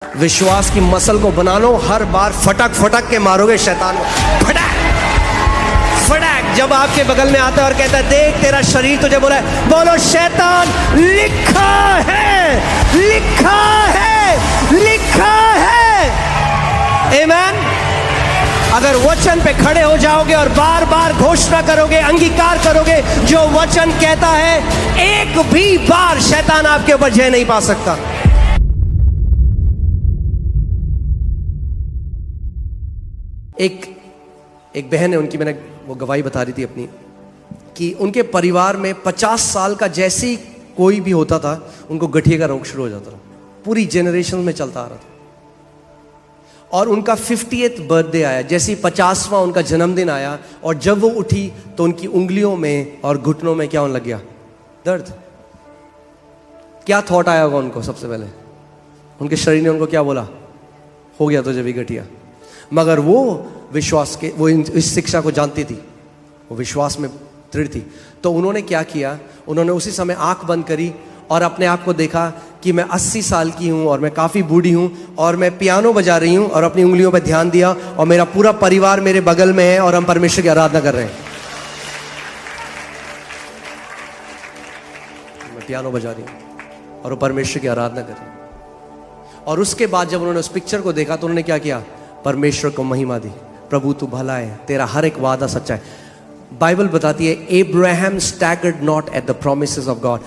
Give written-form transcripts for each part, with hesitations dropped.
विश्वास की मसल को बना लो, हर बार फटक फटक के मारोगे शैतान को। फटक फटक जब आपके बगल में आता है और कहता है देख तेरा शरीर तुझे बोला है, बोलो शैतान लिखा है, लिखा है, लिखा है। आमीन। अगर वचन पे खड़े हो जाओगे और बार बार घोषणा करोगे, अंगीकार करोगे जो वचन कहता है, एक भी बार शैतान आपके ऊपर जय नहीं पा सकता। एक बहन है, उनकी मैंने वो गवाही बता रही थी अपनी, कि उनके परिवार में 50 साल का जैसे ही कोई भी होता था उनको गठिया का रोग शुरू हो जाता था, पूरी जनरेशन में चलता आ रहा था। और उनका 50th बर्थडे आया, जैसे ही 50वां उनका जन्मदिन आया, और जब वो उठी तो उनकी उंगलियों में और घुटनों में क्या होने लग गया? दर्द। क्या थॉट आया होगा उनको? सबसे पहले उनके शरीर ने उनको क्या बोला? हो गया तुझे भी गठिया। मगर वो विश्वास के, वो इस शिक्षा को जानती थी, वो विश्वास में दृढ़ थी। तो उन्होंने क्या किया, उन्होंने उसी समय आंख बंद करी और अपने आप को देखा कि मैं 80 साल की हूं और मैं काफ़ी बूढ़ी हूं और मैं पियानो बजा रही हूं, और अपनी उंगलियों पर ध्यान दिया और मेरा पूरा परिवार मेरे बगल में है और हम परमेश्वर की आराधना कर रहे हैं। मैं पियानो बजा रही हूं और वो परमेश्वर की आराधना कर रही हूं। और उसके बाद जब उन्होंने उस पिक्चर को देखा तो उन्होंने क्या किया? परमेश्वर को महिमा दी। प्रभु तू भला है, तेरा हर एक वादा सच्चा है। बाइबल बताती है Abraham staggered not at the promises of God.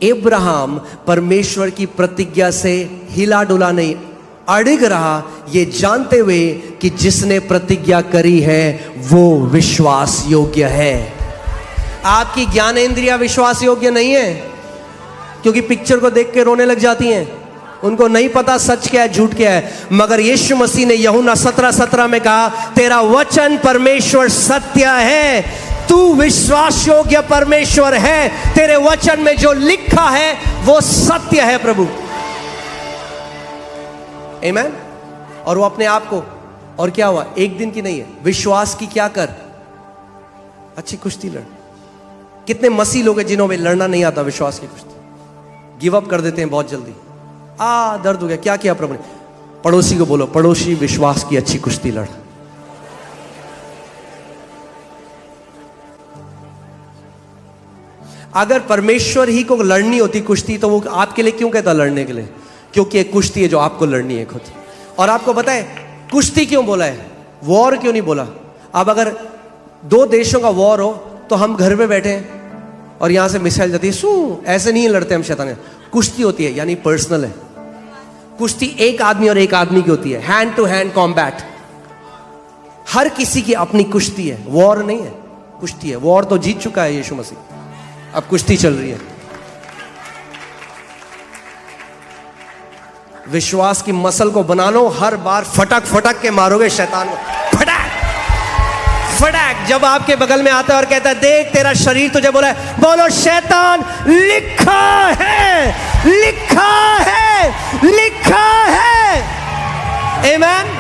Abraham परमेश्वर की प्रतिज्ञा से हिला डुला नहीं, अड़िग रहा, ये जानते हुए कि जिसने प्रतिज्ञा करी है वो विश्वास योग्य है। आपकी ज्ञानेंद्रिया विश्वास योग्य नहीं है, क्योंकि पिक्चर को देख के रोने लग जाती हैं। उनको नहीं पता सच क्या है, झूठ क्या है। मगर यीशु मसीह ने यूहन्ना 17:17 में कहा, तेरा वचन परमेश्वर सत्य है, तू विश्वास योग्य परमेश्वर है, तेरे वचन में जो लिखा है वो सत्य है प्रभु। आमीन। और वो अपने आप को, और क्या हुआ? एक दिन की नहीं है, विश्वास की क्या कर, अच्छी कुश्ती लड़। कितने मसीह लोग हैं जिन्हों में लड़ना नहीं आता विश्वास की कुश्ती, गिव अप कर देते हैं बहुत जल्दी। दर्द हो गया, क्या किया प्रभु ने? पड़ोसी को बोलो, पड़ोसी विश्वास की अच्छी कुश्ती लड़। अगर परमेश्वर ही को लड़नी होती कुश्ती तो वो आपके लिए क्यों कहता लड़ने के लिए? क्योंकि एक कुश्ती है जो आपको लड़नी है खुद। और आपको पता है कुश्ती क्यों बोला है, वॉर क्यों नहीं बोला? अब अगर दो देशों का वॉर हो तो हम घर में बैठे हैं और यहां से मिसाइल जाती है, सू ऐसे नहीं लड़ते हम शैतान। कुश्ती होती है यानी पर्सनल है। कुश्ती एक आदमी और एक आदमी की होती है, हैंड टू हैंड कॉम्बैट। हर किसी की अपनी कुश्ती है, वॉर नहीं है, कुश्ती है। वॉर तो जीत चुका है यीशु मसीह, अब कुश्ती चल रही है। विश्वास की मसल को बना लो, हर बार फटक फटक के मारोगे शैतान को। फटक फटक जब आपके बगल में आता है और कहता है देख तेरा शरीर तुझे बोला है, बोलो शैतान लिखा है, लिखा है, लिखा है। आमीन।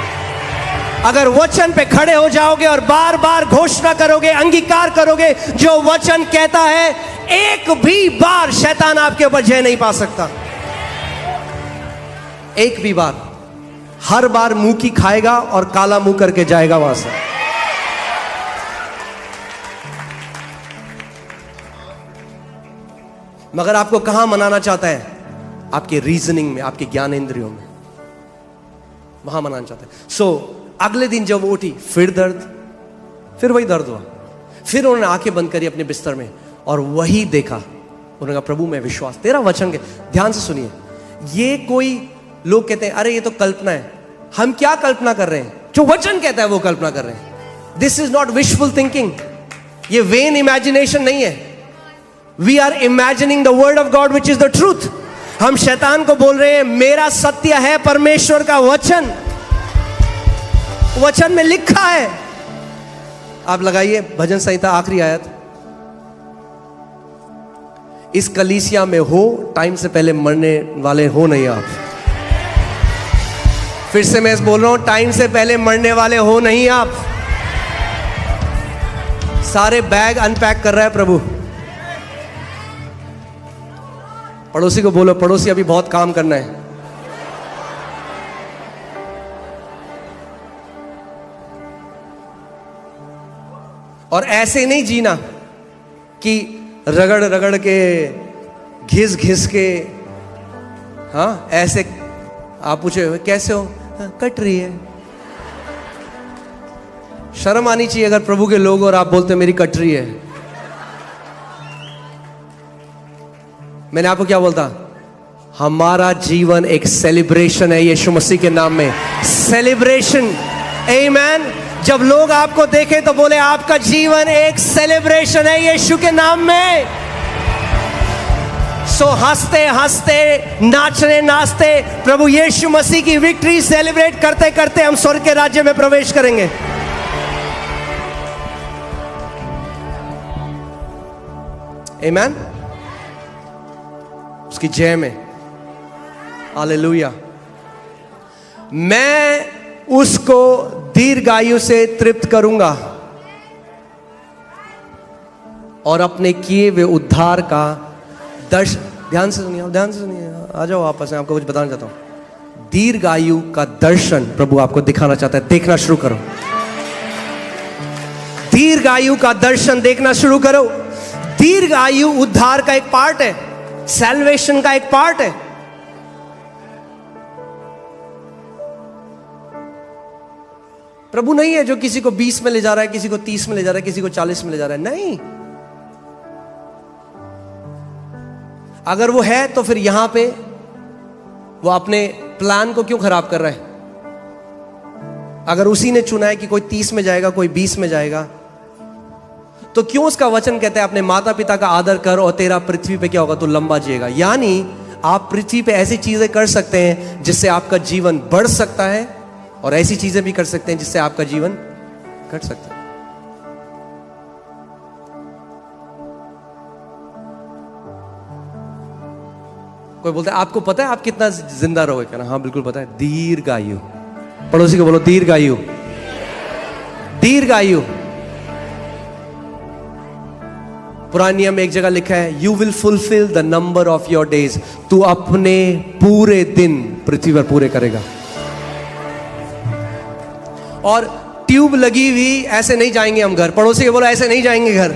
अगर वचन पे खड़े हो जाओगे और बार बार घोषणा करोगे, अंगीकार करोगे जो वचन कहता है, एक भी बार शैतान आपके ऊपर जय नहीं पा सकता। एक भी बार। हर बार मुंह की खाएगा और काला मुंह करके जाएगा वहां से। मगर आपको कहां मनाना चाहता है? आपके रीजनिंग में, आपके ज्ञानेंद्रियों में, वहां मनाना चाहता है। अगले दिन जब वो उठी फिर दर्द, फिर वही दर्द हुआ। फिर उन्होंने आंखें बंद करी अपने बिस्तर में और वही देखा। उन्होंने कहा प्रभु मैं विश्वास, तेरा वचन के। ध्यान से सुनिए, ये कोई लोग कहते हैं अरे ये तो कल्पना है। हम क्या कल्पना कर रहे हैं? जो वचन कहता है वो कल्पना कर रहे हैं। This is not wishful thinking, ये वेन इमेजिनेशन नहीं है। We are imagining the word of God which is the truth. हम शैतान को बोल रहे हैं मेरा सत्य है परमेश्वर का वचन, वचन में लिखा है। आप लगाइए भजन संहिता आखिरी आयत, इस कलीसिया में हो टाइम से पहले मरने वाले हो नहीं आप। फिर से मैं बोल रहा हूं, टाइम से पहले मरने वाले हो नहीं आप। सारे बैग अनपैक कर रहा है प्रभु। पड़ोसी को बोलो, पड़ोसी अभी बहुत काम करना है। और ऐसे नहीं जीना कि रगड़ रगड़ के, घिस घिस के, हाँ ऐसे। आप पूछे कैसे हो? हाँ, कट रही है। शर्म आनी चाहिए अगर प्रभु के लोग और आप बोलते मेरी कट रही है। मैंने आपको क्या बोलता? हमारा जीवन एक सेलिब्रेशन है यीशु मसीह के नाम में। सेलिब्रेशन, आमीन। जब लोग आपको देखें तो बोले आपका जीवन एक सेलिब्रेशन है यीशु के नाम में। सो हंसते हंसते, नाचते नाचते, प्रभु यीशु मसीह की विक्ट्री सेलिब्रेट करते करते हम स्वर्ग के राज्य में प्रवेश करेंगे। आमीन। उसकी जय में, हालेलुया। मैं उसको दीर्घायु से तृप्त करूंगा और अपने किए हुए उद्धार का दर्शन, ध्यान से सुनिए, ध्यान से सुनिए, आ जाओ वापस, मैं आपको कुछ बताना चाहता हूं। दीर्घायु का दर्शन प्रभु आपको दिखाना चाहता है। देखना शुरू करो, दीर्घायु का दर्शन देखना शुरू करो। दीर्घायु उद्धार का एक पार्ट है, सैल्वेशन का एक पार्ट है। प्रभु नहीं है जो किसी को 20 में ले जा रहा है, किसी को 30 में ले जा रहा है, किसी को 40 में ले जा रहा है, नहीं। अगर वो है तो फिर यहां पे वो अपने प्लान को क्यों खराब कर रहा है? अगर उसी ने चुना है कि कोई 30 में जाएगा, कोई 20 में जाएगा, तो क्यों उसका वचन कहता है अपने माता पिता का आदर कर और तेरा पृथ्वी पे क्या होगा? तो लंबा जिएगा। यानी आप पृथ्वी पे ऐसी चीजें कर सकते हैं जिससे आपका जीवन बढ़ सकता है, और ऐसी चीजें भी कर सकते हैं जिससे आपका जीवन घट सकता है। कोई बोलता है आपको पता है आप कितना जिंदा रहोगे? क्या? हाँ बिल्कुल पता है, दीर्घायु। पड़ोसी को बोलो दीर्घायु, दीर्घायु। पुराने नियम में एक जगह लिखा है, you will fulfil the number of your days. तू अपने पूरे दिन पृथ्वी पर पूरे करेगा। और ट्यूब लगी हुई ऐसे नहीं जाएंगे हम घर। पड़ोसी के बोलो ऐसे नहीं जाएंगे घर,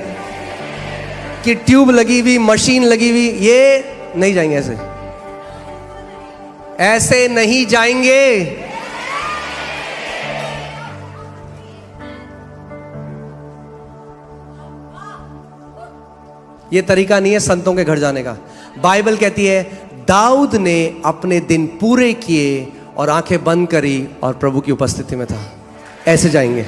कि ट्यूब लगी हुई, मशीन लगी हुई, ये नहीं जाएंगे। ऐसे ऐसे नहीं जाएंगे। ये तरीका नहीं है संतों के घर जाने का। बाइबल कहती है दाऊद ने अपने दिन पूरे किए और आंखें बंद करी और प्रभु की उपस्थिति में था। ऐसे जाएंगे।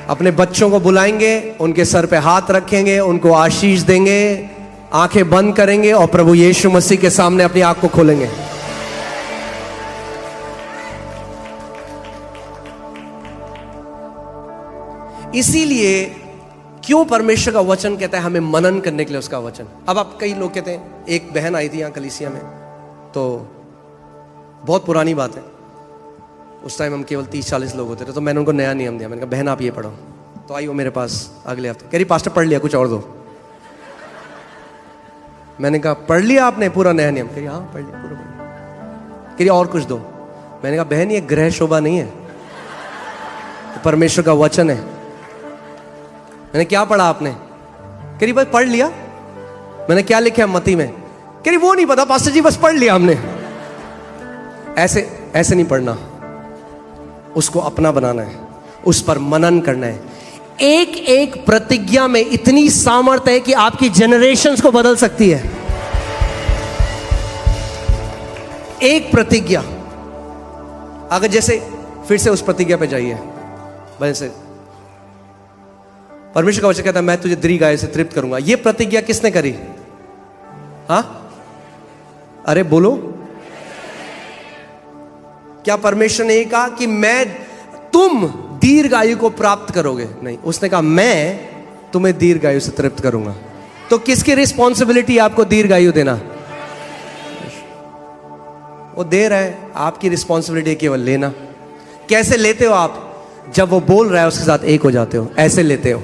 अपने बच्चों को बुलाएंगे, उनके सर पे हाथ रखेंगे, उनको आशीष देंगे, आंखें बंद करेंगे और प्रभु यीशु मसीह के सामने अपनी आंख को खोलेंगे। इसीलिए क्यों परमेश्वर का वचन कहता है हमें मनन करने के लिए उसका वचन। अब आप कई लोग कहते हैं, एक बहन आई थी यहां कलीसिया में, तो बहुत पुरानी बात है, उस टाइम हम केवल 30-40 लोग होते थे, तो मैंने उनको नया नियम दिया। मैंने कहा बहन आप ये पढ़ो। तो आई वो मेरे पास अगले हफ्ते, कह रही पास्टर पढ़ लिया, कुछ और दो। मैंने कहा पढ़ लिया आपने पूरा नया नियम? कह रही हाँ पढ़ लिया पूरा। कह रही और कुछ दो। मैंने कहा बहन ये ग्रह शोभा नहीं है, तो परमेश्वर का वचन है। मैंने क्या पढ़ा आपने? कह रही भाई पढ़ लिया। मैंने क्या लिखा है मती में? कह रही वो नहीं पता पास्टर जी, बस पढ़ लिया हमने। ऐसे ऐसे नहीं पढ़ना, उसको अपना बनाना है, उस पर मनन करना है। एक एक प्रतिज्ञा में इतनी सामर्थ्य है कि आपकी जनरेशंस को बदल सकती है। एक प्रतिज्ञा, अगर जैसे फिर से उस प्रतिज्ञा पे जाइए, वैसे परमेश्वर का वचन कहता है मैं तुझे दीर्घायु से तृप्त करूंगा। ये प्रतिज्ञा किसने करी? हाँ अरे बोलो, क्या परमेश्वर ने कहा कि मैं तुम दीर्घायु को प्राप्त करोगे? नहीं, उसने कहा मैं तुम्हें दीर्घायु से तृप्त करूंगा। तो किसकी रिस्पॉन्सिबिलिटी आपको दीर्घायु देना? वो दे रहा है, आपकी रिस्पॉन्सिबिलिटी केवल लेना। कैसे लेते हो आप? जब वो बोल रहा है उसके साथ एक हो जाते हो, ऐसे लेते हो।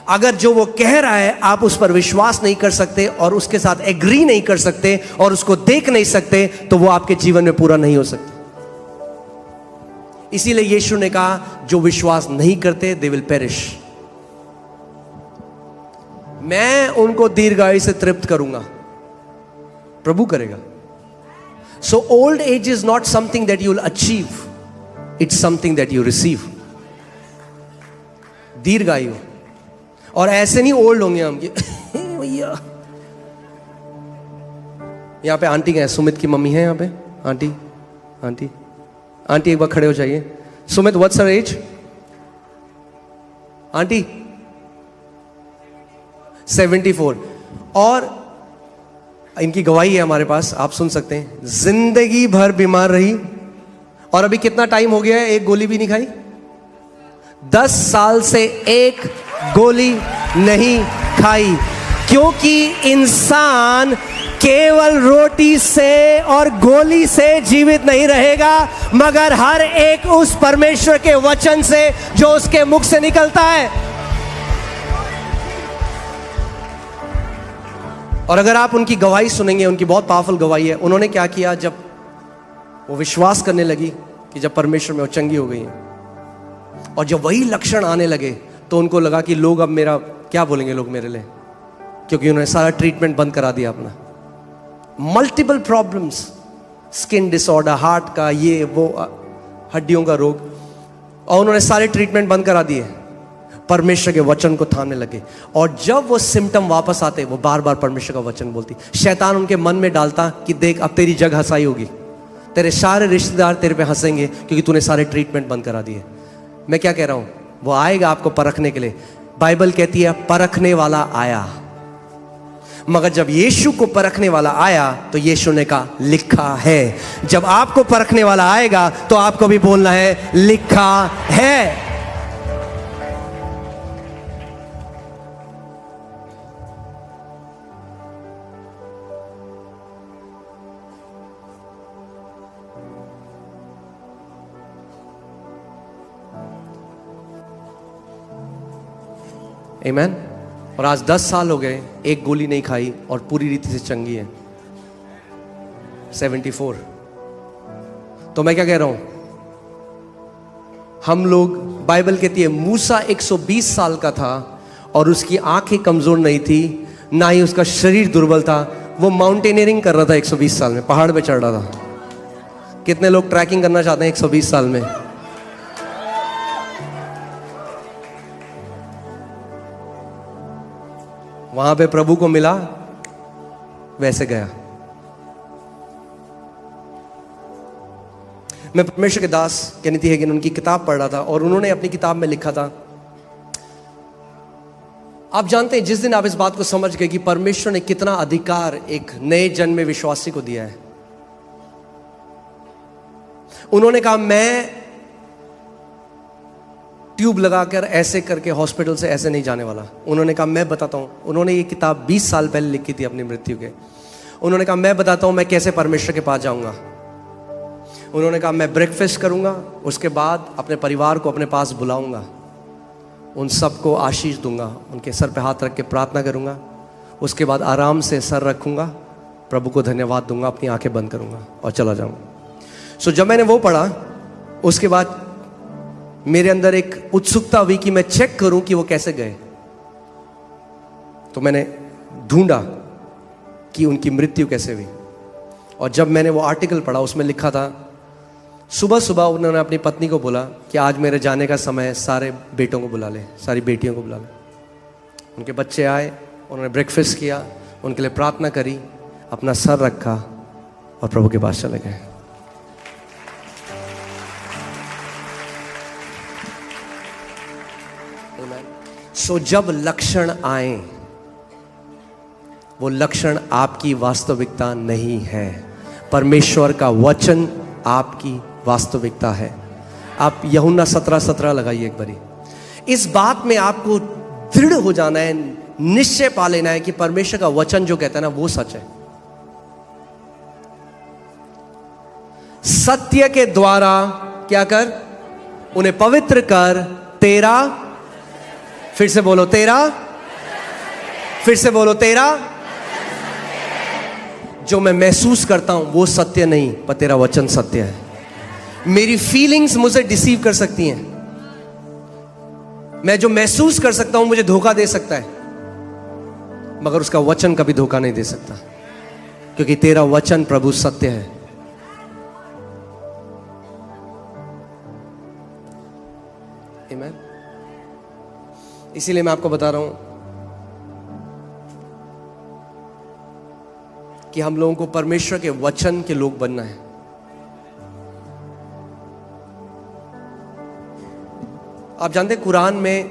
अगर जो वो कह रहा है आप उस पर विश्वास नहीं कर सकते और उसके साथ एग्री नहीं कर सकते और उसको देख नहीं सकते, तो वो आपके जीवन में पूरा नहीं हो सकता। इसीलिए यीशु ने कहा जो विश्वास नहीं करते दे विल पेरिश। मैं उनको दीर्घायु से तृप्त करूंगा, प्रभु करेगा। So old age is not something that you will achieve, it's something that you receive. दीर्घायु, और ऐसे नहीं ओल्ड होंगे हम भैया। यहां पे आंटी है, सुमित की मम्मी है यहां पे। आंटी आंटी आंटी एक बार खड़े हो जाइए। Sumit what's her age? Aunty 74। और इनकी गवाही है हमारे पास, आप सुन सकते हैं। जिंदगी भर बीमार रही और अभी कितना टाइम हो गया है, एक गोली भी नहीं खाई। 10 साल से एक गोली नहीं खाई, क्योंकि इंसान केवल रोटी से और गोली से जीवित नहीं रहेगा, मगर हर एक उस परमेश्वर के वचन से जो उसके मुख से निकलता है। और अगर आप उनकी गवाही सुनेंगे, उनकी बहुत पावरफुल गवाही है। उन्होंने क्या किया, जब वो विश्वास करने लगी कि जब परमेश्वर में वो चंगी हो गई है, और जब वही लक्षण आने लगे तो उनको लगा कि लोग अब मेरा क्या बोलेंगे लोग मेरे लिए, क्योंकि उन्होंने सारा ट्रीटमेंट बंद करा दिया अपना। Multiple problems, skin disorder, heart का, ये वो, हड्डियों का रोग, और उन्होंने सारे ट्रीटमेंट बंद करा दिए। परमेश्वर के वचन को थामने लगे, और जब वो सिम्टम वापस आते वो बार बार परमेश्वर का वचन बोलती। शैतान उनके मन में डालता कि देख अब तेरी जग हंसाई होगी, तेरे सारे रिश्तेदार तेरे पे हंसेंगे क्योंकि तूने सारे ट्रीटमेंट बंद करा दिए। मैं क्या कह रहा हूं, वो आएगा आपको परखने के लिए। बाइबल कहती है परखने वाला आया, मगर जब यीशु को परखने वाला आया तो यीशु ने कहा लिखा है। जब आपको परखने वाला आएगा तो आपको भी बोलना है लिखा है। आमीन। और आज 10 साल हो गए, एक गोली नहीं खाई और पूरी रीति से चंगी है। 74। तो मैं क्या कह रहा हूं, हम लोग, बाइबल कहती है मूसा 120 साल का था और उसकी आंखें कमजोर नहीं थी, ना ही उसका शरीर दुर्बल था। वो माउंटेनियरिंग कर रहा था 120 साल में, पहाड़ पे चढ़ रहा था। कितने लोग ट्रैकिंग करना चाहते हैं 120 साल में? वहां पे प्रभु को मिला, वैसे गया। मैं परमेश्वर के दास केनेथ हेगिन उनकी किताब पढ़ रहा था, और उन्होंने अपनी किताब में लिखा था, आप जानते हैं जिस दिन आप इस बात को समझ गए कि परमेश्वर ने कितना अधिकार एक नए जन्मे विश्वासी को दिया है। उन्होंने कहा मैं ट्यूब लगाकर ऐसे करके हॉस्पिटल से ऐसे नहीं जाने वाला। उन्होंने कहा मैं बताता हूं, उन्होंने ये किताब 20 साल पहले लिखी थी अपनी मृत्यु के। उन्होंने कहा मैं बताता हूं मैं कैसे परमेश्वर के पास जाऊंगा। उन्होंने कहा मैं ब्रेकफास्ट करूंगा, उसके बाद अपने परिवार को अपने पास बुलाऊंगा, उन सबको आशीष दूंगा, उनके सर पे हाथ रख के प्रार्थना करूंगा, उसके बाद आराम से सर रखूंगा, प्रभु को धन्यवाद दूंगा, अपनी आंखें बंद करूंगा और चला जाऊंगा। सो जब मैंने वो पढ़ा, उसके बाद मेरे अंदर एक उत्सुकता हुई कि मैं चेक करूं कि वो कैसे गए। तो मैंने ढूंढा कि उनकी मृत्यु कैसे हुई, और जब मैंने वो आर्टिकल पढ़ा उसमें लिखा था सुबह सुबह उन्होंने अपनी पत्नी को बोला कि आज मेरे जाने का समय है, सारे बेटों को बुला ले, सारी बेटियों को बुला ले। उनके बच्चे आए, उन्होंने ब्रेकफास्ट किया, उनके लिए प्रार्थना करी, अपना सर रखा और प्रभु के पास चले गए। सो जब लक्षण आए, वो लक्षण आपकी वास्तविकता नहीं है, परमेश्वर का वचन आपकी वास्तविकता है। आप यूहन्ना 17:17 लगाइए एक बारी। इस बात में आपको दृढ़ हो जाना है, निश्चय पा लेना है कि परमेश्वर का वचन जो कहता है ना वो सच है। सत्य के द्वारा क्या कर, उन्हें पवित्र कर, तेरा, फिर से बोलो तेरा, फिर से बोलो तेरा। जो मैं महसूस करता हूं वो सत्य नहीं, पर तेरा वचन सत्य है। मेरी फीलिंग्स मुझे डिसीव कर सकती हैं, मैं जो महसूस कर सकता हूं मुझे धोखा दे सकता है, मगर उसका वचन कभी धोखा नहीं दे सकता, क्योंकि तेरा वचन प्रभु सत्य है। आमीन। इसीलिए मैं आपको बता रहा हूं कि हम लोगों को परमेश्वर के वचन के लोग बनना है। आप जानते हैं कुरान में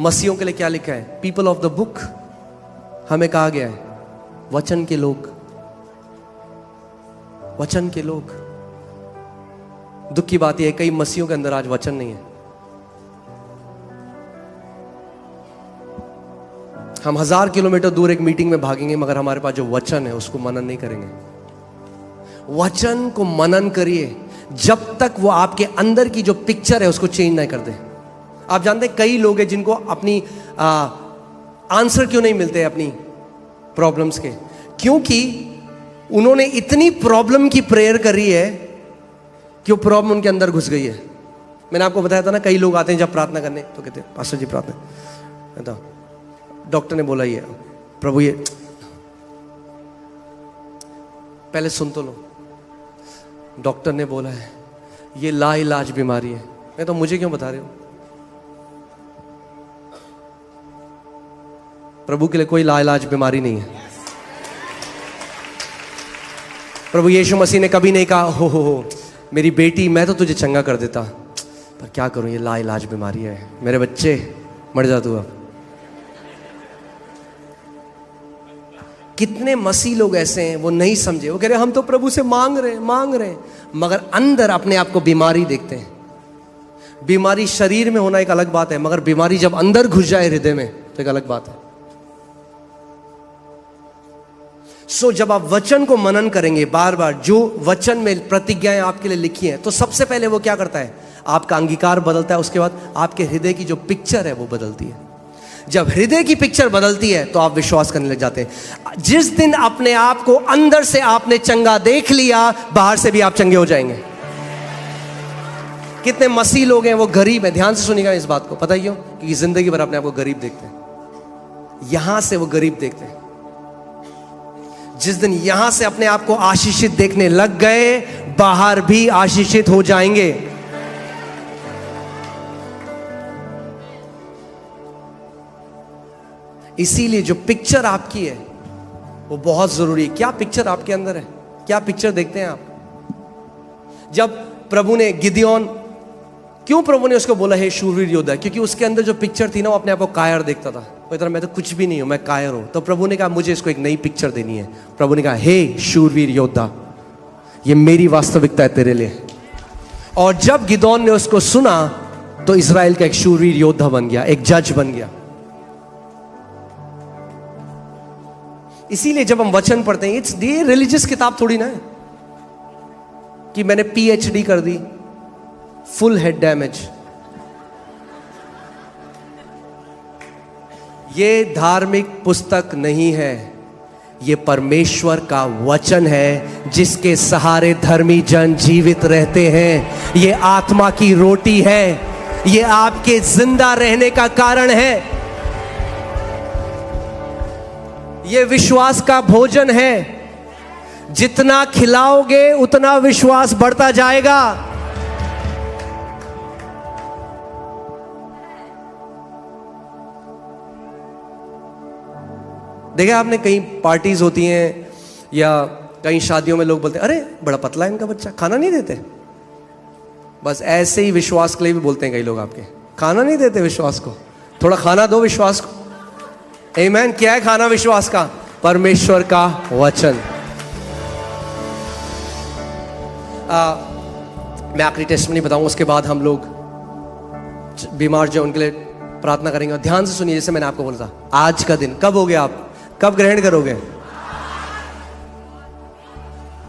मसीहों के लिए क्या लिखा है? People of the book. हमें कहा गया है वचन के लोग, वचन के लोग। दुख की बात यह है कई मसीहों के अंदर आज वचन नहीं है। हम 1000 किलोमीटर दूर एक मीटिंग में भागेंगे, मगर हमारे पास जो वचन है उसको मनन नहीं करेंगे। वचन को मनन करिए जब तक वो आपके अंदर की जो पिक्चर है उसको चेंज नहीं कर दे। आप जानते हैं कई लोग हैं जिनको अपनी आंसर क्यों नहीं मिलते अपनी प्रॉब्लम्स के, क्योंकि उन्होंने इतनी प्रॉब्लम की प्रेयर करी है कि वो प्रॉब्लम उनके अंदर घुस गई है। मैंने आपको बताया था ना, कई लोग आते हैं जब प्रार्थना करने तो कहते हैं पास्टर जी प्रार्थना, डॉक्टर ने बोला ये प्रभु ये, पहले सुन तो लो, डॉक्टर ने बोला है ये लाइलाज बीमारी है। मैं तो मुझे क्यों बता रहे हो? प्रभु के लिए कोई लाइलाज बीमारी नहीं है। प्रभु यीशु मसीह ने कभी नहीं कहा हो मेरी बेटी मैं तो तुझे चंगा कर देता, पर क्या करूं ये लाइलाज बीमारी है, मेरे बच्चे मर जा तू अब। कितने मसीह लोग ऐसे हैं वो नहीं समझे, वो कह रहे हम तो प्रभु से मांग रहे, मगर अंदर अपने आप को बीमारी देखते हैं। बीमारी शरीर में होना एक अलग बात है, मगर बीमारी जब अंदर घुस जाए हृदय में तो एक अलग बात है। जब आप वचन को मनन करेंगे बार बार, जो वचन में प्रतिज्ञाएं आपके लिए लिखी हैं, तो सबसे पहले वो क्या करता है? आपका अंगीकार बदलता है, उसके बाद आपके हृदय की जो पिक्चर है वो बदलती है। जब हृदय की पिक्चर बदलती है तो आप विश्वास करने लग जाते हैं। जिस दिन अपने आप को अंदर से आपने चंगा देख लिया, बाहर से भी आप चंगे हो जाएंगे। कितने मसीह लोग हैं वो गरीब हैं, ध्यान से सुनिएगा इस बात को। पता है क्यों? क्योंकि जिंदगी भर अपने आप को गरीब देखते हैं। यहां से वो गरीब देखते हैं। जिस दिन यहां से अपने आप को आशीषित देखने लग गए, बाहर भी आशीषित हो जाएंगे। इसीलिए जो पिक्चर आपकी है वो बहुत जरूरी है। क्या पिक्चर आपके अंदर है? क्या पिक्चर देखते हैं आप? जब प्रभु ने गिदयोन, क्यों प्रभु ने उसको बोला है शूरवीर योद्धा? क्योंकि उसके अंदर जो पिक्चर थी ना, वो अपने आप को कायर देखता था। वो इतना मैं तो कुछ भी नहीं हूं, मैं कायर हूं। तो प्रभु ने कहा मुझे इसको एक नई पिक्चर देनी है। प्रभु ने कहा हे शूरवीर योद्धा, ये मेरी वास्तविकता है तेरे लिए। और जब गिदोन ने उसको सुना तो इस्राएल का एक शूरवीर योद्धा बन गया, एक जज बन गया। इसीलिए जब हम वचन पढ़ते हैं, इट्स ये रिलीजियस किताब थोड़ी ना है कि मैंने PhD कर दी, फुल हेड डैमेज। ये धार्मिक पुस्तक नहीं है, ये परमेश्वर का वचन है जिसके सहारे धर्मी जन जीवित रहते हैं। ये आत्मा की रोटी है, ये आपके जिंदा रहने का कारण है, ये विश्वास का भोजन है। जितना खिलाओगे उतना विश्वास बढ़ता जाएगा। देखा आपने, कई पार्टीज होती हैं या कई शादियों में लोग बोलते हैं अरे बड़ा पतला है इनका बच्चा, खाना नहीं देते। बस ऐसे ही विश्वास के लिए भी बोलते हैं कई लोग, आपके खाना नहीं देते विश्वास को, थोड़ा खाना दो विश्वास को। आमीन। क्या है खाना विश्वास का? परमेश्वर का वचन। मैं आखिरी टेस्टमनी बताऊंगा, उसके बाद हम लोग बीमार जो उनके लिए प्रार्थना करेंगे। और ध्यान से सुनिए, जैसे मैंने आपको बोला था, आज का दिन कब हो गया? आप कब ग्रहण करोगे?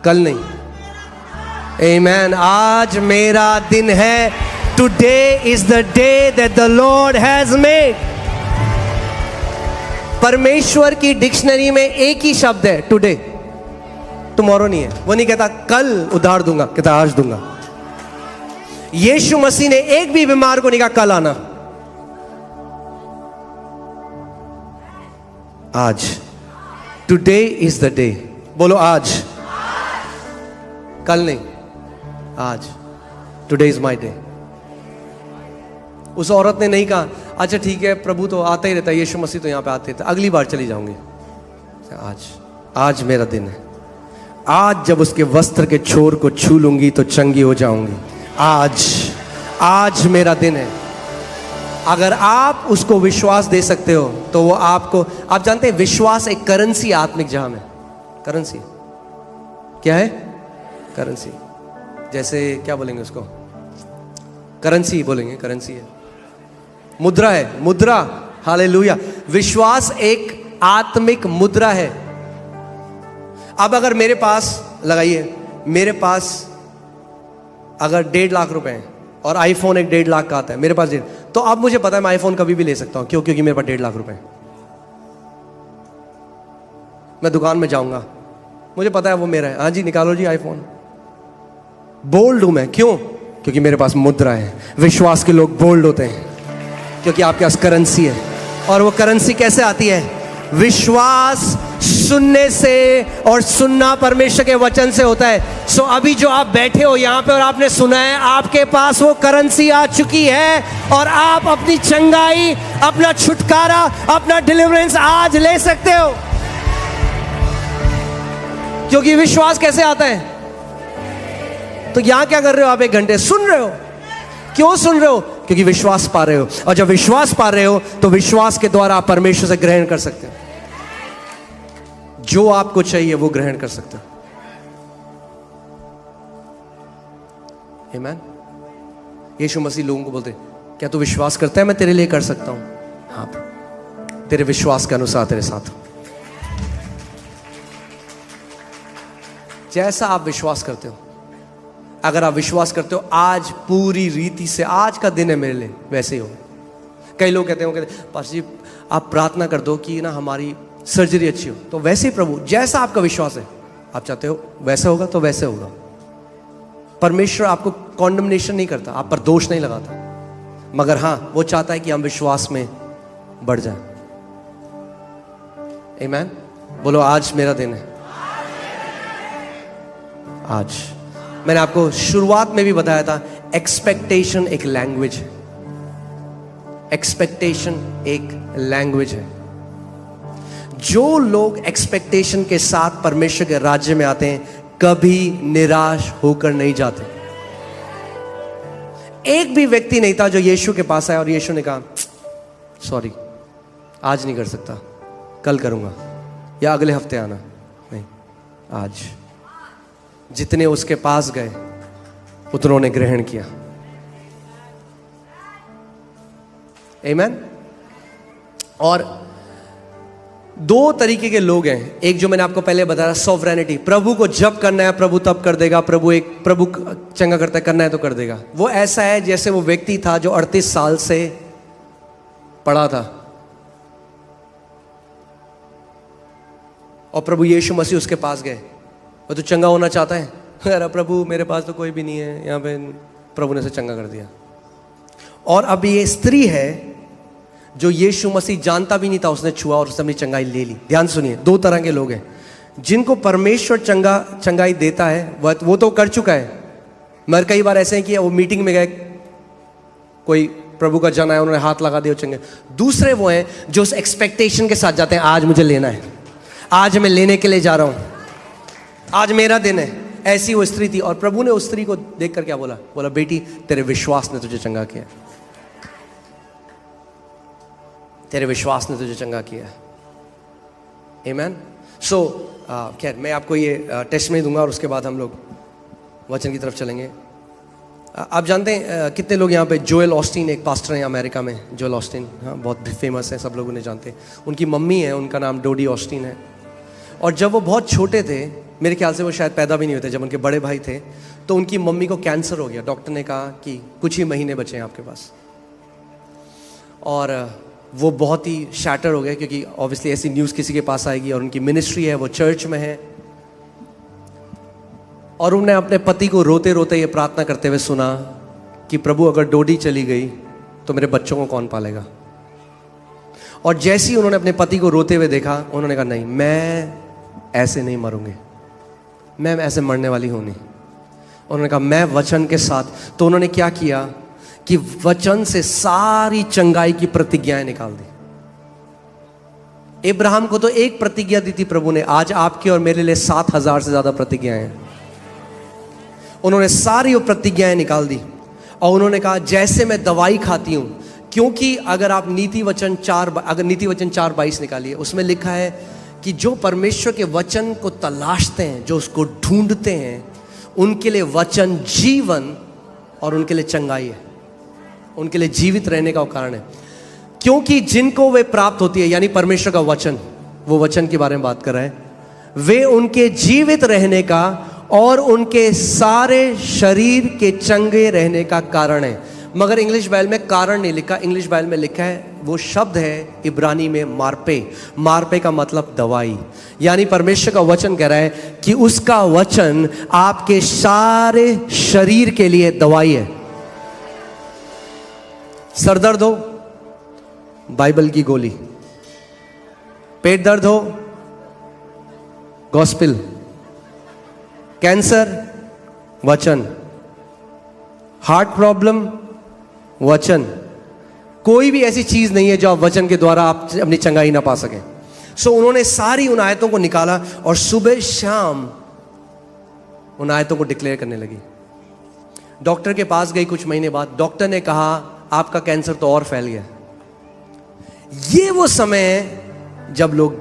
कल नहीं। आमीन। आज मेरा दिन है। Today is the day that the Lord has made. परमेश्वर की डिक्शनरी में एक ही शब्द है टुडे, टुमारो नहीं है। वो नहीं कहता कल उधार दूंगा, कहता आज दूंगा। यीशु मसीह ने एक भी बीमार को नहीं कहा कल आना। आज, टुडे इज द डे। बोलो आज, कल नहीं, आज। Today is my day. उस औरत ने नहीं कहा अच्छा ठीक है प्रभु तो आता ही रहता है, यीशु मसीह तो यहाँ पे आते रहते, अगली बार चली जाऊंगी। आज मेरा दिन है। आज जब उसके वस्त्र के छोर को छू लूंगी तो चंगी हो जाऊंगी। आज मेरा दिन है। अगर आप उसको विश्वास दे सकते हो तो वो आपको, आप जानते हैं विश्वास एक करेंसी आत्मिक जहां में। करेंसी क्या है? करेंसी। जैसे क्या बोलेंगे उसको? करेंसी बोलेंगे, करेंसी है, मुद्रा है, मुद्रा। हालेलुया। विश्वास एक आत्मिक मुद्रा है। अब अगर मेरे पास, लगाइए, मेरे पास अगर 1.5 लाख रुपए हैं और आईफोन एक 1.5 लाख का आता है मेरे पास, तो अब मुझे पता है मैं आईफोन कभी भी ले सकता हूं। क्यों? क्योंकि मेरे पास 1.5 लाख रुपए हैं। मैं दुकान में जाऊंगा, मुझे पता है वो मेरा है। हाँ जी निकालो जी आईफोन। बोल्ड हूं मैं। क्यों? क्योंकि मेरे पास मुद्रा है। विश्वास के लोग बोल्ड होते हैं क्योंकि आपके पास करेंसी है। और वो करेंसी कैसे आती है? विश्वास सुनने से, और सुनना परमेश्वर के वचन से होता है। सो अभी जो आप बैठे हो यहां पे और आपने सुना है, आपके पास वो करेंसी आ चुकी है और आप अपनी चंगाई, अपना छुटकारा, अपना डिलीवरेंस आज ले सकते हो। क्योंकि विश्वास कैसे आता है? तो यहां क्या कर रहे हो आप? 1 घंटे सुन रहे हो। क्यों सुन रहे हो? क्योंकि विश्वास पा रहे हो। और जब विश्वास पा रहे हो तो विश्वास के द्वारा आप परमेश्वर से ग्रहण कर सकते हो। जो आपको चाहिए वो ग्रहण कर सकते हो। आमीन। यीशु मसीह लोगों को बोलते, क्या तू विश्वास करता है मैं तेरे लिए कर सकता हूं? हाँ, तेरे विश्वास के अनुसार तेरे साथ हूं। जैसा आप विश्वास करते हो, अगर आप विश्वास करते हो आज पूरी रीति से आज का दिन है मेरे लिए, वैसे ही हो। कई लोग कहते हैं पास्टर जी आप प्रार्थना कर दो कि ना हमारी सर्जरी अच्छी हो। तो वैसे ही प्रभु, जैसा आपका विश्वास है, आप चाहते हो वैसे होगा तो वैसे होगा। परमेश्वर आपको कॉन्डमनेशन नहीं करता, आप पर दोष नहीं लगाता, मगर हाँ वो चाहता है कि हम विश्वास में बढ़ जाएं। आमीन। बोलो आज मेरा दिन है। आज मैंने आपको शुरुआत में भी बताया था, एक्सपेक्टेशन एक लैंग्वेज है। एक्सपेक्टेशन एक लैंग्वेज है। जो लोग एक्सपेक्टेशन के साथ परमेश्वर के राज्य में आते हैं कभी निराश होकर नहीं जाते। एक भी व्यक्ति नहीं था जो यीशु के पास आया और यीशु ने कहा सॉरी आज नहीं कर सकता, कल करूंगा या अगले हफ्ते आना। नहीं, आज। जितने उसके पास गए उतनों ने ग्रहण किया। आमीन। और 2 तरीके के लोग हैं। एक जो मैंने आपको पहले बताया, सॉवरेनिटी, प्रभु को जब करना है प्रभु तब कर देगा। प्रभु चंगा करता है, करना है तो कर देगा। वो ऐसा है जैसे वो व्यक्ति था जो 38 साल से पड़ा था और प्रभु यीशु मसीह उसके पास गए। वो तो चंगा होना चाहता है, अरे प्रभु मेरे पास तो कोई भी नहीं है यहाँ पे। प्रभु ने उसे चंगा कर दिया। और अब ये स्त्री है जो यीशु मसीह जानता भी नहीं था, उसने छुआ और उसने अपनी चंगाई ले ली। ध्यान सुनिए, 2 तरह के लोग हैं। जिनको परमेश्वर चंगाई देता है वो तो कर चुका है, मगर कई बार ऐसे हैं कि वो मीटिंग में गए, कोई प्रभु का जन आया, उन्होंने हाथ लगा दिया चंगे। दूसरे वो हैं जो उस एक्सपेक्टेशन के साथ जाते हैं, आज मुझे लेना है, आज मैं लेने के लिए जा रहा हूं, आज मेरा दिन है। ऐसी वो स्त्री थी और प्रभु ने उस स्त्री को देखकर क्या बोला? बोला बेटी तेरे विश्वास ने तुझे चंगा किया, तेरे विश्वास ने तुझे चंगा किया। आमीन। सो खैर मैं आपको ये टेस्ट में दूंगा और उसके बाद हम लोग वचन की तरफ चलेंगे। आप जानते हैं कितने लोग यहाँ पे, जोएल ऑस्टीन एक पास्टर हैं अमेरिका में, जोएल ऑस्टीन, हाँ बहुत फेमस है, सब लोग उन्हें जानते हैं। उनकी मम्मी है, उनका नाम डोडी ऑस्टीन है। और जब वो बहुत छोटे थे, मेरे ख्याल से वो शायद पैदा भी नहीं होते, जब उनके बड़े भाई थे, तो उनकी मम्मी को कैंसर हो गया। डॉक्टर ने कहा कि कुछ ही महीने बचे हैं आपके पास। और वो बहुत ही शैटर हो गए क्योंकि ऑब्वियसली ऐसी न्यूज़ किसी के पास आएगी। और उनकी मिनिस्ट्री है, वो चर्च में है। और उन्होंने अपने पति को रोते रोते ये प्रार्थना करते हुए सुना कि प्रभु अगर डोडी चली गई तो मेरे बच्चों को कौन पालेगा। और जैसे ही उन्होंने अपने पति को रोते हुए देखा, उन्होंने कहा नहीं, मैं ऐसे नहीं मरूंगी, मैं ऐसे मरने वाली हूं नहीं। उन्होंने कहा मैं वचन के साथ। तो उन्होंने क्या किया कि वचन से सारी चंगाई की प्रतिज्ञाएं निकाल दी। इब्राहिम को तो एक प्रतिज्ञा दी थी प्रभु ने, आज आपके और मेरे लिए 7,000 से ज्यादा प्रतिज्ञाएं हैं। उन्होंने सारी वो प्रतिज्ञाएं निकाल दी और उन्होंने कहा जैसे मैं दवाई खाती हूं, क्योंकि अगर आप नीति वचन 4:22 निकालिए, उसमें लिखा है कि जो परमेश्वर के वचन को तलाशते हैं, जो उसको ढूंढते हैं, उनके लिए वचन जीवन और उनके लिए चंगाई है, उनके लिए जीवित रहने का कारण है। क्योंकि जिनको वे प्राप्त होती है, यानी परमेश्वर का वचन, वो वचन के बारे में बात कर रहा है, वे उनके जीवित रहने का और उनके सारे शरीर के चंगे रहने का कारण है। मगर इंग्लिश बाइबल में कारण नहीं लिखा, इंग्लिश बाइबल में लिखा है, वो शब्द है इब्रानी में मार्पे। मार्पे का मतलब दवाई, यानी परमेश्वर का वचन कह रहा है कि उसका वचन आपके सारे शरीर के लिए दवाई है। सरदर्द हो, बाइबल की गोली। पेट दर्द हो, गॉस्पेल। कैंसर, वचन। हार्ट प्रॉब्लम, वचन। कोई भी ऐसी चीज नहीं है जो आप वचन के द्वारा आप अपनी चंगाई ना पा सकें। सो उन्होंने सारी उन आयतों को निकाला और सुबह शाम उन आयतों को डिक्लेयर करने लगी। डॉक्टर के पास गई कुछ महीने बाद, डॉक्टर ने कहा आपका कैंसर तो और फैल गया। ये वो समय है जब लोग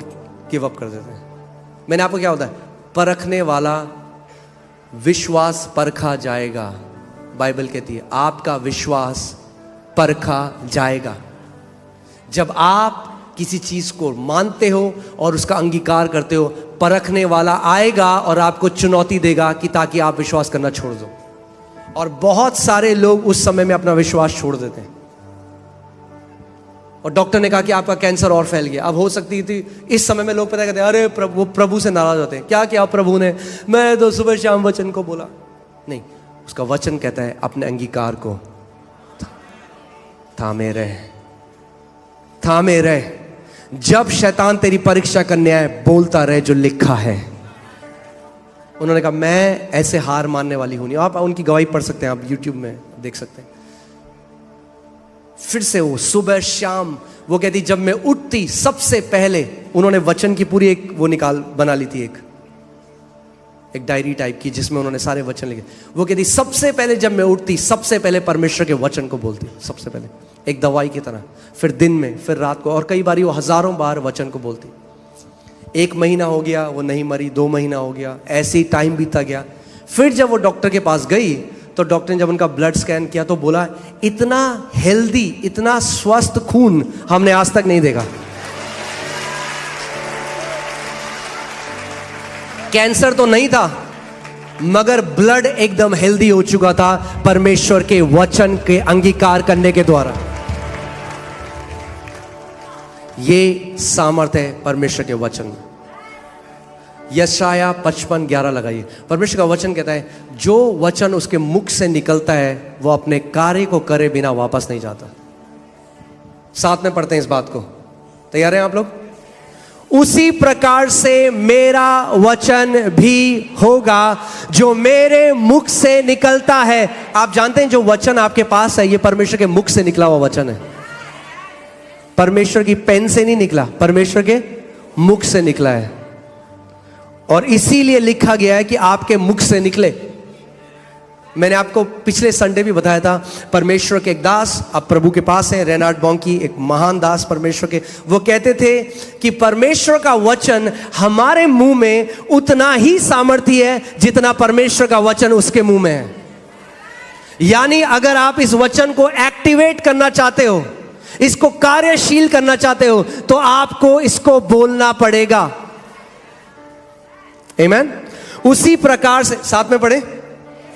गिव अप कर देते हैं। मैंने आपको क्या होता है, परखने वाला विश्वास परखा जाएगा। बाइबल कहती है आपका विश्वास परखा जाएगा। जब आप किसी चीज को मानते हो और उसका अंगीकार करते हो, परखने वाला आएगा और आपको चुनौती देगा कि ताकि आप विश्वास करना छोड़ दो। और बहुत सारे लोग उस समय में अपना विश्वास छोड़ देते हैं। और डॉक्टर ने कहा कि आपका कैंसर और फैल गया। अब हो सकती थी इस समय में लोग पता कहते हैं अरे प्रभु से नाराज होते हैं, क्या किया प्रभु ने, मैं तो सुबह शाम वचन को बोला। नहीं, उसका वचन कहता है अपने अंगीकार को थामे रहे, थामे रहे। जब शैतान तेरी परीक्षा करने आए, बोलता रहे जो लिखा है। उन्होंने कहा मैं ऐसे हार मानने वाली हूं नहीं। आप उनकी गवाही पढ़ सकते हैं, आप यूट्यूब में देख सकते हैं। फिर से वो सुबह शाम, वो कहती जब मैं उठती सबसे पहले, उन्होंने वचन की पूरी एक वो बना ली थी, एक डायरी टाइप की जिसमें उन्होंने सारे वचन लिखे। वो कहती सबसे पहले जब मैं उठती, सबसे पहले परमेश्वर के वचन को बोलती, सबसे पहले एक दवाई की तरह। फिर दिन में, फिर रात को, और कई बार वो हजारों बार वचन को बोलती। 1 महीना हो गया, वो नहीं मरी। 2 महीना हो गया, ऐसे ही टाइम बीता गया। फिर जब वो डॉक्टर के पास गई तो डॉक्टर ने जब उनका ब्लड स्कैन किया तो बोला इतना हेल्दी, इतना स्वस्थ खून हमने आज तक नहीं देखा। कैंसर तो नहीं था, मगर ब्लड एकदम हेल्दी हो चुका था परमेश्वर के वचन के अंगीकार करने के द्वारा। ये सामर्थ्य है परमेश्वर के वचन में। यशाया 55:11 लगाइए। परमेश्वर का वचन कहता है जो वचन उसके मुख से निकलता है वो अपने कार्य को करे बिना वापस नहीं जाता। साथ में पढ़ते हैं इस बात को, तैयार हैं आप लोग? उसी प्रकार से मेरा वचन भी होगा जो मेरे मुख से निकलता है। आप जानते हैं जो वचन आपके पास है ये परमेश्वर के मुख से निकला हुआ वचन है। परमेश्वर की पेन से नहीं निकला, परमेश्वर के मुख से निकला है। और इसीलिए लिखा गया है कि आपके मुख से निकले। मैंने आपको पिछले संडे भी बताया था, परमेश्वर के एक दास अब प्रभु के पास हैं, रेनार्ड बॉन्की, एक महान दास परमेश्वर के। वो कहते थे कि परमेश्वर का वचन हमारे मुंह में उतना ही सामर्थ्य है जितना परमेश्वर का वचन उसके मुंह में है। यानी अगर आप इस वचन को एक्टिवेट करना चाहते हो, इसको कार्यशील करना चाहते हो, तो आपको इसको बोलना पड़ेगा। आमीन। उसी प्रकार से, साथ में पढ़े,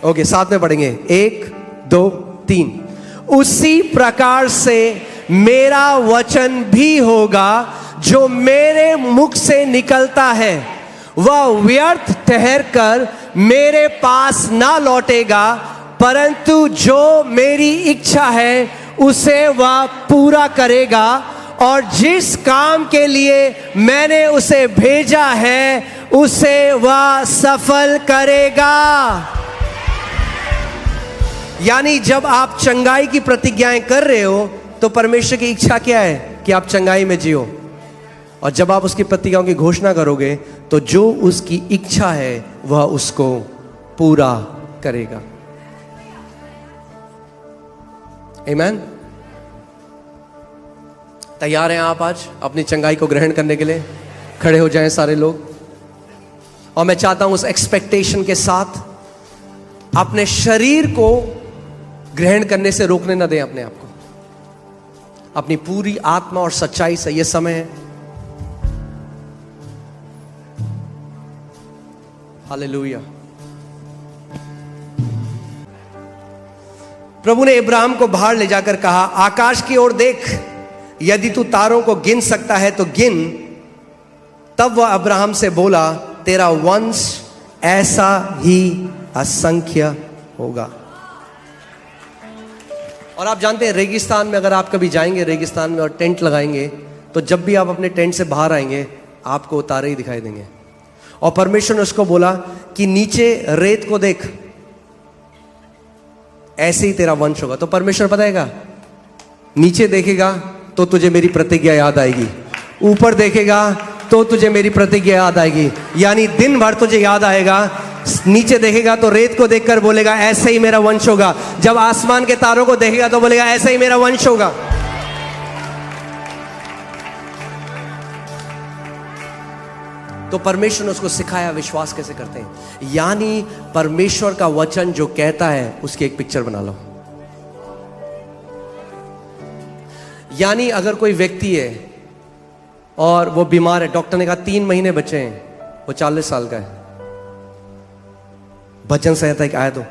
ओके साथ में पढ़ेंगे, 1 2 3। उसी प्रकार से मेरा वचन भी होगा जो मेरे मुख से निकलता है, वह व्यर्थ ठहर कर मेरे पास ना लौटेगा, परंतु जो मेरी इच्छा है उसे वह पूरा करेगा, और जिस काम के लिए मैंने उसे भेजा है उसे वह सफल करेगा। यानी जब आप चंगाई की प्रतिज्ञाएं कर रहे हो तो परमेश्वर की इच्छा क्या है कि आप चंगाई में जियो, और जब आप उसकी प्रतिज्ञाओं की घोषणा करोगे तो जो उसकी इच्छा है वह उसको पूरा करेगा। आमीन। तैयार हैं आप आज अपनी चंगाई को ग्रहण करने के लिए? खड़े हो जाएं सारे लोग। और मैं चाहता हूं उस एक्सपेक्टेशन के साथ अपने शरीर को ग्रहण करने से रोकने ना दें अपने आप को, अपनी पूरी आत्मा और सच्चाई से। यह समय है। हालेलुया। प्रभु ने इब्राहिम को बाहर ले जाकर कहा, आकाश की ओर देख, यदि तू तारों को गिन सकता है तो गिन। तब वह अब्राहम से बोला, तेरा वंश ऐसा ही असंख्य होगा। और आप जानते हैं रेगिस्तान में अगर आप कभी जाएंगे रेगिस्तान में और टेंट लगाएंगे, तो जब भी आप अपने टेंट से बाहर आएंगे आपको तारे ही दिखाई देंगे। और परमेश्वर ने उसको बोला कि नीचे रेत को देख, ऐसे ही तेरा वंश होगा। तो परमेश्वर पता है क्या, नीचे देखेगा तो तुझे मेरी प्रतिज्ञा याद आएगी, ऊपर देखेगा तो तुझे मेरी प्रतिज्ञा याद आएगी। यानी दिन भर तुझे याद आएगा। नीचे देखेगा तो रेत को देखकर बोलेगा ऐसे ही मेरा वंश होगा। जब आसमान के तारों को देखेगा तो बोलेगा ऐसे ही मेरा वंश होगा। तो परमेश्वर ने उसको सिखाया विश्वास कैसे करते हैं। यानी परमेश्वर का वचन जो कहता है उसकी एक पिक्चर बना लो। यानी अगर कोई व्यक्ति है और वो बीमार है, डॉक्टर ने कहा 3 महीने बचे हैं, वो 40 साल का है, भजन संहिता एक आयत हो,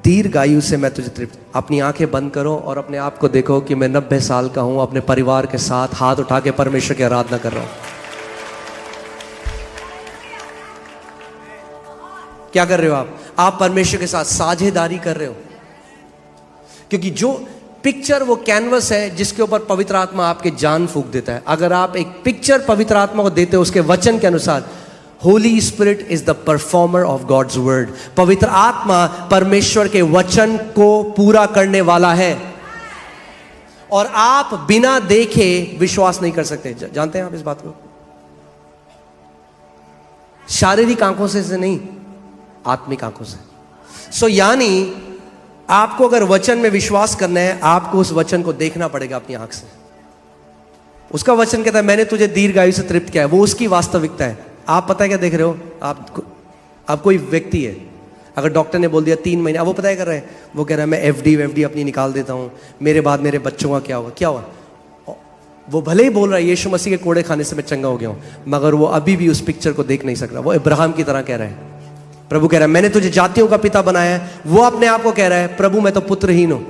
दीर्घायु से मैं तुझे तृप्त। अपनी आंखें बंद करो और अपने आप को देखो कि मैं 90 साल का हूं, अपने परिवार के साथ हाथ उठा के परमेश्वर की आराधना कर रहा हूं। क्या कर रहे हो आप परमेश्वर के साथ साझेदारी कर रहे हो। क्योंकि जो पिक्चर वो कैनवस है जिसके ऊपर पवित्र आत्मा आपके जान फूंक देता है। अगर आप एक पिक्चर पवित्र आत्मा को देते हो उसके वचन के अनुसार, Holy Spirit is the performer of God's word. पवित्र आत्मा परमेश्वर के वचन को पूरा करने वाला है, और आप बिना देखे विश्वास नहीं कर सकते। जानते हैं आप इस बात को? शारीरिक आंखों से नहीं, आत्मिक आंखों से। यानी आपको अगर वचन में विश्वास करना है, आपको उस वचन को देखना पड़ेगा अपनी आंख से। उसका वचन कहता है मैंने तुझे दीर्घायु से तृप्त किया है, वो उसकी वास्तविकता है। आप पता है क्या देख रहे हो? आप कोई व्यक्ति है, अगर डॉक्टर ने बोल दिया 3 महीने, अब वो पता है कर रहे हैं, वो कह रहा है मैं एफडी अपनी निकाल देता हूं, मेरे बाद मेरे बच्चों का क्या होगा। क्या हुआ? वो भले ही बोल रहा है यीशु मसीह के कोड़े खाने से मैं चंगा हो गया हूं, मगर वो अभी भी उस पिक्चर को देख नहीं सक रहा। वो इब्राहिम की तरह कह रहा है। प्रभु कह रहा है मैंने तुझे जातियों का पिता बनाया है, वो अपने आप को कह रहा है प्रभु मैं तो पुत्रहीन हूं।